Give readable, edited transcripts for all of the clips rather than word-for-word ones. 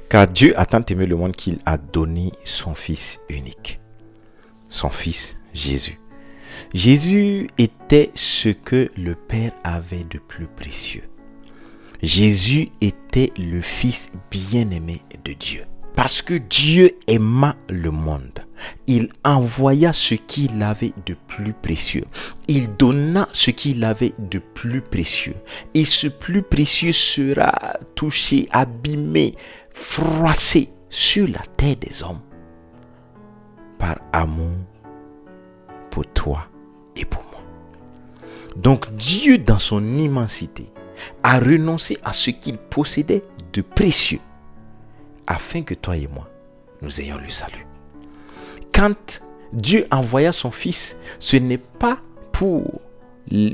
Car Dieu a tant aimé le monde qu'il a donné son Fils unique. Son Fils Jésus. Jésus était ce que le Père avait de plus précieux. Jésus était le Fils bien-aimé de Dieu. Parce que Dieu aima le monde, il envoya ce qu'il avait de plus précieux. Il donna ce qu'il avait de plus précieux. Et ce plus précieux sera touché, abîmé, froissé sur la terre des hommes par amour pour toi et pour moi. Donc Dieu, dans son immensité, a renoncé à ce qu'il possédait de précieux afin que toi et moi, nous ayons le salut. Quand Dieu envoya son Fils, ce n'est pas pour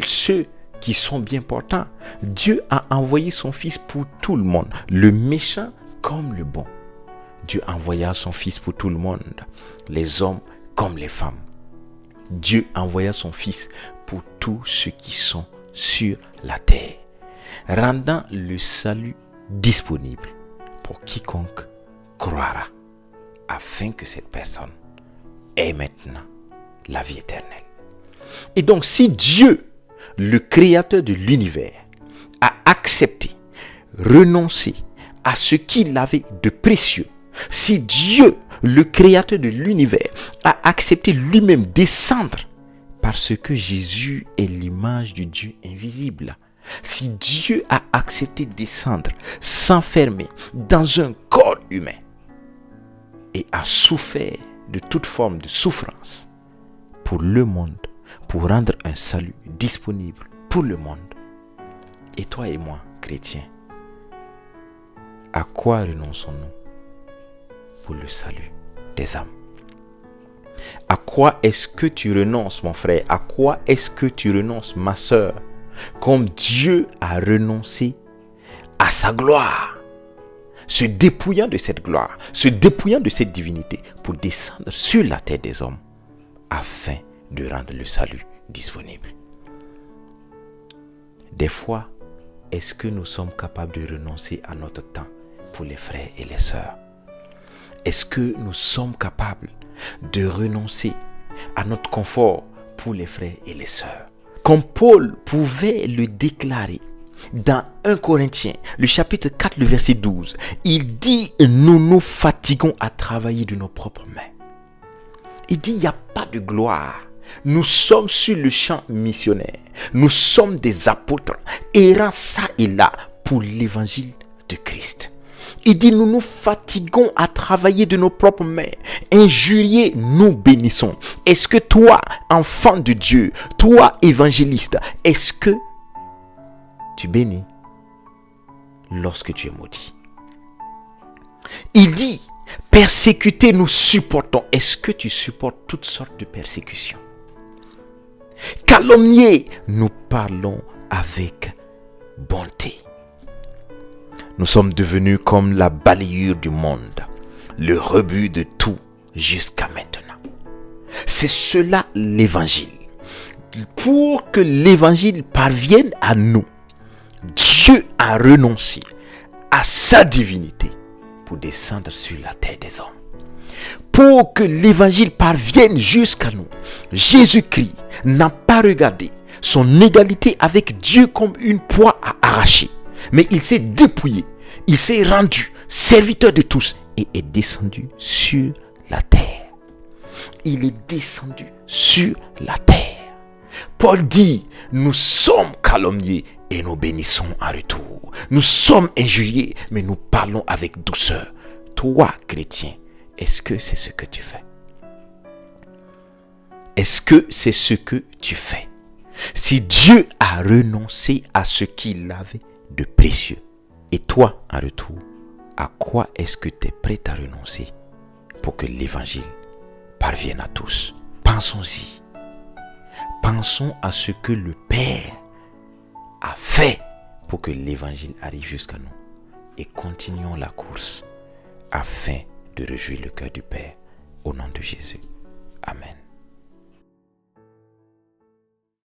ceux qui sont bien portants. Dieu a envoyé son Fils pour tout le monde, le méchant comme le bon. Dieu envoya son Fils pour tout le monde, les hommes comme les femmes. Dieu envoya son Fils pour tous ceux qui sont sur la terre, rendant le salut disponible pour quiconque croira, afin que cette personne ait maintenant la vie éternelle. Et donc, si Dieu, le créateur de l'univers, a accepté, renoncé à ce qu'il avait de précieux, si Dieu, le créateur de l'univers, a accepté lui-même descendre parce que Jésus est l'image du Dieu invisible, si Dieu a accepté descendre, s'enfermer dans un corps humain et a souffert de toute forme de souffrance pour le monde, pour rendre un salut disponible pour le monde. Et toi et moi, chrétiens, à quoi renonçons-nous pour le salut des âmes? À quoi est-ce que tu renonces, mon frère? À quoi est-ce que tu renonces, ma sœur? Comme Dieu a renoncé à sa gloire, se dépouillant de cette gloire, se dépouillant de cette divinité pour descendre sur la terre des hommes afin de rendre le salut disponible. Des fois, est-ce que nous sommes capables de renoncer à notre temps pour les frères et les sœurs? Est-ce que nous sommes capables de renoncer à notre confort pour les frères et les sœurs? Comme Paul pouvait le déclarer dans 1 Corinthiens, le chapitre 4, le verset 12, il dit, nous nous fatiguons à travailler de nos propres mains. Il dit, il n'y a pas de gloire. Nous sommes sur le champ missionnaire. Nous sommes des apôtres, errant ça et là pour l'évangile de Christ. Il dit, nous nous fatiguons à travailler de nos propres mains. Injuriés, nous bénissons. Est-ce que toi, enfant de Dieu, toi, évangéliste, est-ce que tu bénis lorsque tu es maudit? Il dit, persécutés, nous supportons. Est-ce que tu supportes toutes sortes de persécutions? Calomniés, nous parlons avec bonté. Nous sommes devenus comme la balayure du monde, le rebut de tout jusqu'à maintenant. C'est cela l'évangile. Pour que l'évangile parvienne à nous, Dieu a renoncé à sa divinité pour descendre sur la terre des hommes. Pour que l'évangile parvienne jusqu'à nous, Jésus-Christ n'a pas regardé son égalité avec Dieu comme une proie à arracher, mais il s'est dépouillé, il s'est rendu serviteur de tous et est descendu sur la terre. Il est descendu sur la terre. Paul dit, nous sommes calomniés et nous bénissons en retour. Nous sommes injuriés, mais nous parlons avec douceur. Toi, chrétien, est-ce que c'est ce que tu fais? Est-ce que c'est ce que tu fais? Si Dieu a renoncé à ce qu'il avait de précieux, et toi, en retour, à quoi est-ce que tu es prêt à renoncer pour que l'évangile parvienne à tous? Pensons-y. Pensons à ce que le Père a fait pour que l'évangile arrive jusqu'à nous. Et continuons la course afin de réjouir le cœur du Père. Au nom de Jésus. Amen.